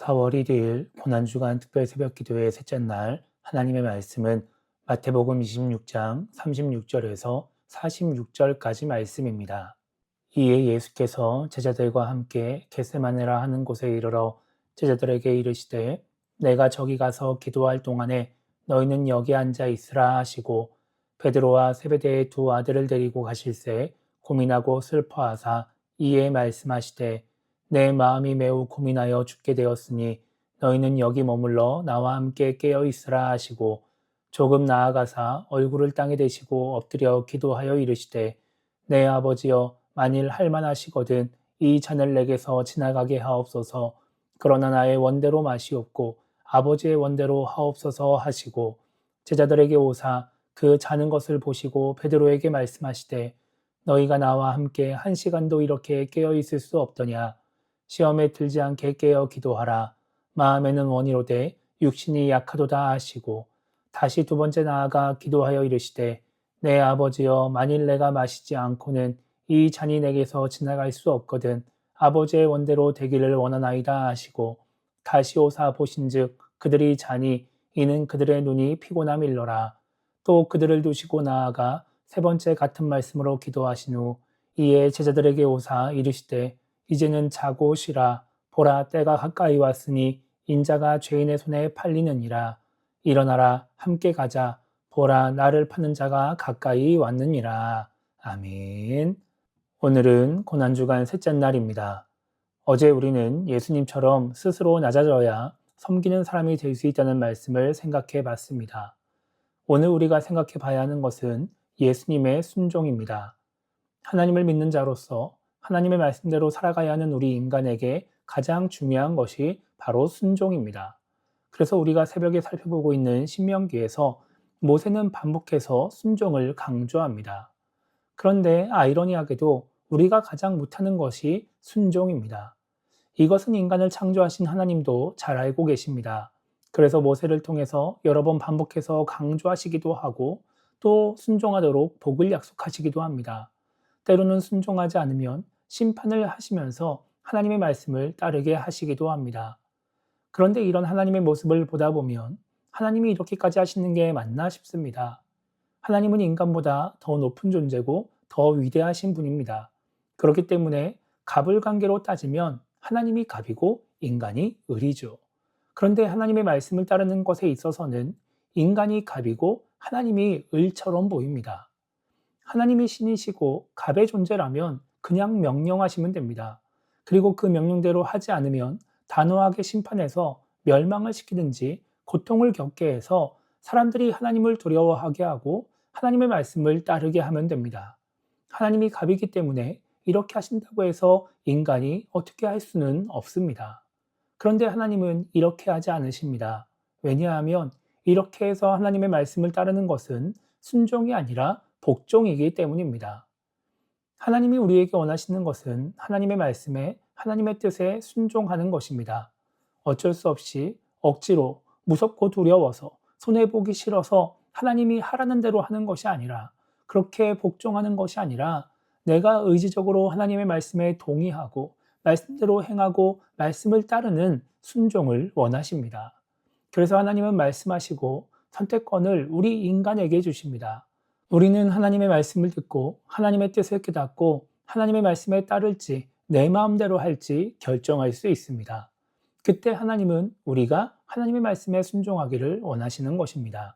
4월 1일 고난주간 특별새벽기도의 셋째 날 하나님의 말씀은 마태복음 26장 36절에서 46절까지 말씀입니다. 이에 예수께서 제자들과 함께 겟세마네라 하는 곳에 이르러 제자들에게 이르시되 내가 저기 가서 기도할 동안에 너희는 여기 앉아 있으라 하시고 베드로와 세베대의 두 아들을 데리고 가실새 고민하고 슬퍼하사 이에 말씀하시되 내 마음이 매우 고민하여 죽게 되었으니 너희는 여기 머물러 나와 함께 깨어 있으라 하시고 조금 나아가사 얼굴을 땅에 대시고 엎드려 기도하여 이르시되 내 아버지여 만일 할만하시거든 이 잔을 내게서 지나가게 하옵소서. 그러나 나의 원대로 마시옵고 아버지의 원대로 하옵소서 하시고 제자들에게 오사 그 자는 것을 보시고 베드로에게 말씀하시되 너희가 나와 함께 1시간도 이렇게 깨어 있을 수 없더냐. 시험에 들지 않게 깨어 기도하라. 마음에는 원이로되 육신이 약하도다 하시고 다시 두 번째 나아가 기도하여 이르시되 내 아버지여 만일 내가 마시지 않고는 이 잔이 내게서 지나갈 수 없거든 아버지의 원대로 되기를 원하나이다 하시고 다시 오사 보신즉 그들이 자니 이는 그들의 눈이 피곤함 일러라. 또 그들을 두시고 나아가 세 번째 같은 말씀으로 기도하신 후 이에 제자들에게 오사 이르시되 이제는 자고 쉬라. 보라 때가 가까이 왔으니 인자가 죄인의 손에 팔리느니라. 일어나라 함께 가자. 보라 나를 파는 자가 가까이 왔느니라. 아멘. 오늘은 고난주간 셋째 날입니다. 어제 우리는 예수님처럼 스스로 낮아져야 섬기는 사람이 될 수 있다는 말씀을 생각해 봤습니다. 오늘 우리가 생각해 봐야 하는 것은 예수님의 순종입니다. 하나님을 믿는 자로서 하나님의 말씀대로 살아가야 하는 우리 인간에게 가장 중요한 것이 바로 순종입니다. 그래서 우리가 새벽에 살펴보고 있는 신명기에서 모세는 반복해서 순종을 강조합니다. 그런데 아이러니하게도 우리가 가장 못하는 것이 순종입니다. 이것은 인간을 창조하신 하나님도 잘 알고 계십니다. 그래서 모세를 통해서 여러 번 반복해서 강조하시기도 하고 또 순종하도록 복을 약속하시기도 합니다. 때로는 순종하지 않으면 심판을 하시면서 하나님의 말씀을 따르게 하시기도 합니다. 그런데 이런 하나님의 모습을 보다 보면 하나님이 이렇게까지 하시는 게 맞나 싶습니다. 하나님은 인간보다 더 높은 존재고 더 위대하신 분입니다. 그렇기 때문에 갑을 관계로 따지면 하나님이 갑이고 인간이 을이죠. 그런데 하나님의 말씀을 따르는 것에 있어서는 인간이 갑이고 하나님이 을처럼 보입니다. 하나님이 신이시고 갑의 존재라면 그냥 명령하시면 됩니다. 그리고 그 명령대로 하지 않으면 단호하게 심판해서 멸망을 시키든지 고통을 겪게 해서 사람들이 하나님을 두려워하게 하고 하나님의 말씀을 따르게 하면 됩니다. 하나님이 갑이기 때문에 이렇게 하신다고 해서 인간이 어떻게 할 수는 없습니다. 그런데 하나님은 이렇게 하지 않으십니다. 왜냐하면 이렇게 해서 하나님의 말씀을 따르는 것은 순종이 아니라 복종이기 때문입니다. 하나님이 우리에게 원하시는 것은 하나님의 말씀에 하나님의 뜻에 순종하는 것입니다. 어쩔 수 없이 억지로 무섭고 두려워서 손해보기 싫어서 하나님이 하라는 대로 하는 것이 아니라 그렇게 복종하는 것이 아니라 내가 의지적으로 하나님의 말씀에 동의하고 말씀대로 행하고 말씀을 따르는 순종을 원하십니다. 그래서 하나님은 말씀하시고 선택권을 우리 인간에게 주십니다. 우리는 하나님의 말씀을 듣고 하나님의 뜻을 깨닫고 하나님의 말씀에 따를지 내 마음대로 할지 결정할 수 있습니다. 그때 하나님은 우리가 하나님의 말씀에 순종하기를 원하시는 것입니다.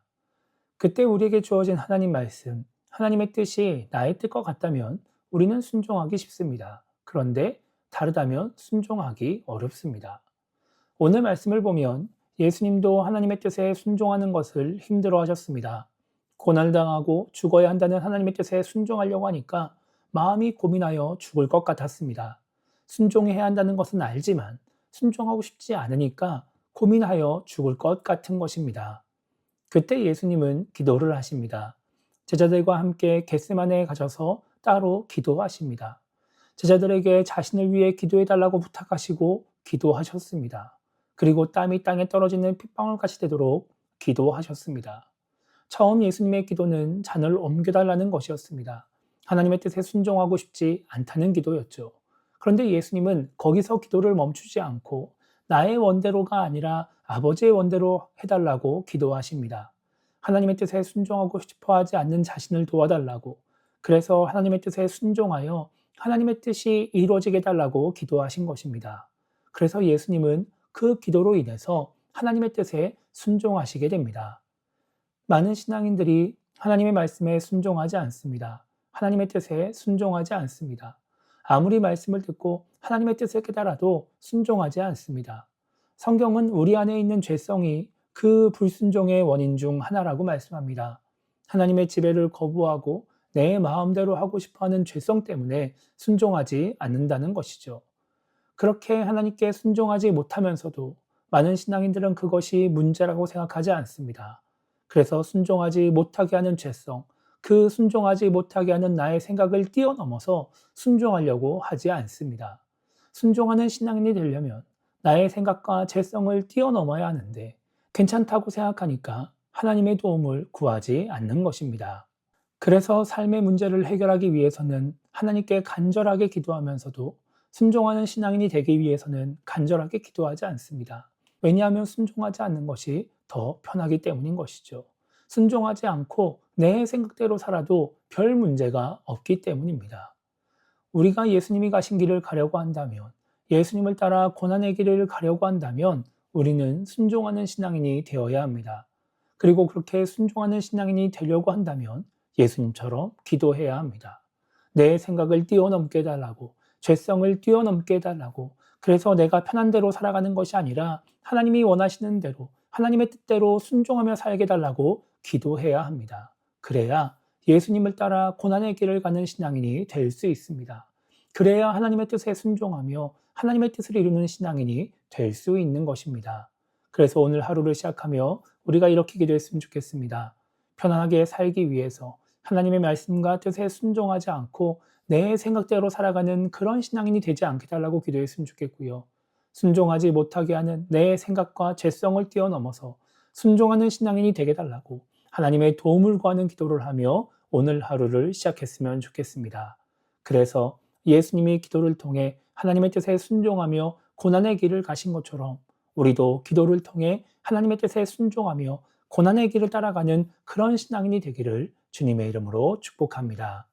그때 우리에게 주어진 하나님 말씀, 하나님의 뜻이 나의 뜻과 같다면 우리는 순종하기 쉽습니다. 그런데 다르다면 순종하기 어렵습니다. 오늘 말씀을 보면 예수님도 하나님의 뜻에 순종하는 것을 힘들어 하셨습니다. 고난을 당하고 죽어야 한다는 하나님의 뜻에 순종하려고 하니까 마음이 고민하여 죽을 것 같았습니다. 순종해야 한다는 것은 알지만 순종하고 싶지 않으니까 고민하여 죽을 것 같은 것입니다. 그때 예수님은 기도를 하십니다. 제자들과 함께 겟세마네에 가셔서 따로 기도하십니다. 제자들에게 자신을 위해 기도해달라고 부탁하시고 기도하셨습니다. 그리고 땀이 땅에 떨어지는 핏방울같이 되도록 기도하셨습니다. 처음 예수님의 기도는 잔을 옮겨달라는 것이었습니다. 하나님의 뜻에 순종하고 싶지 않다는 기도였죠. 그런데 예수님은 거기서 기도를 멈추지 않고 나의 원대로가 아니라 아버지의 원대로 해달라고 기도하십니다. 하나님의 뜻에 순종하고 싶어 하지 않는 자신을 도와달라고, 그래서 하나님의 뜻에 순종하여 하나님의 뜻이 이루어지게 해달라고 기도하신 것입니다. 그래서 예수님은 그 기도로 인해서 하나님의 뜻에 순종하시게 됩니다. 많은 신앙인들이 하나님의 말씀에 순종하지 않습니다. 하나님의 뜻에 순종하지 않습니다. 아무리 말씀을 듣고 하나님의 뜻을 깨달아도 순종하지 않습니다. 성경은 우리 안에 있는 죄성이 그 불순종의 원인 중 하나라고 말씀합니다. 하나님의 지배를 거부하고 내 마음대로 하고 싶어하는 죄성 때문에 순종하지 않는다는 것이죠. 그렇게 하나님께 순종하지 못하면서도 많은 신앙인들은 그것이 문제라고 생각하지 않습니다. 그래서 순종하지 못하게 하는 죄성, 그 순종하지 못하게 하는 나의 생각을 뛰어넘어서 순종하려고 하지 않습니다. 순종하는 신앙인이 되려면 나의 생각과 죄성을 뛰어넘어야 하는데 괜찮다고 생각하니까 하나님의 도움을 구하지 않는 것입니다. 그래서 삶의 문제를 해결하기 위해서는 하나님께 간절하게 기도하면서도 순종하는 신앙인이 되기 위해서는 간절하게 기도하지 않습니다. 왜냐하면 순종하지 않는 것이 더 편하기 때문인 것이죠. 순종하지 않고 내 생각대로 살아도 별 문제가 없기 때문입니다. 우리가 예수님이 가신 길을 가려고 한다면, 예수님을 따라 고난의 길을 가려고 한다면 우리는 순종하는 신앙인이 되어야 합니다. 그리고 그렇게 순종하는 신앙인이 되려고 한다면 예수님처럼 기도해야 합니다. 내 생각을 뛰어넘게 해달라고, 죄성을 뛰어넘게 해달라고, 그래서 내가 편한 대로 살아가는 것이 아니라 하나님이 원하시는 대로, 하나님의 뜻대로 순종하며 살게 해달라고 기도해야 합니다. 그래야 예수님을 따라 고난의 길을 가는 신앙인이 될 수 있습니다. 그래야 하나님의 뜻에 순종하며 하나님의 뜻을 이루는 신앙인이 될 수 있는 것입니다. 그래서 오늘 하루를 시작하며 우리가 이렇게 기도했으면 좋겠습니다. 편안하게 살기 위해서 하나님의 말씀과 뜻에 순종하지 않고 내 생각대로 살아가는 그런 신앙인이 되지 않게 달라고 기도했으면 좋겠고요. 순종하지 못하게 하는 내 생각과 죄성을 뛰어넘어서 순종하는 신앙인이 되게 달라고 하나님의 도움을 구하는 기도를 하며 오늘 하루를 시작했으면 좋겠습니다. 그래서 예수님이 기도를 통해 하나님의 뜻에 순종하며 고난의 길을 가신 것처럼 우리도 기도를 통해 하나님의 뜻에 순종하며 고난의 길을 따라가는 그런 신앙인이 되기를 주님의 이름으로 축복합니다.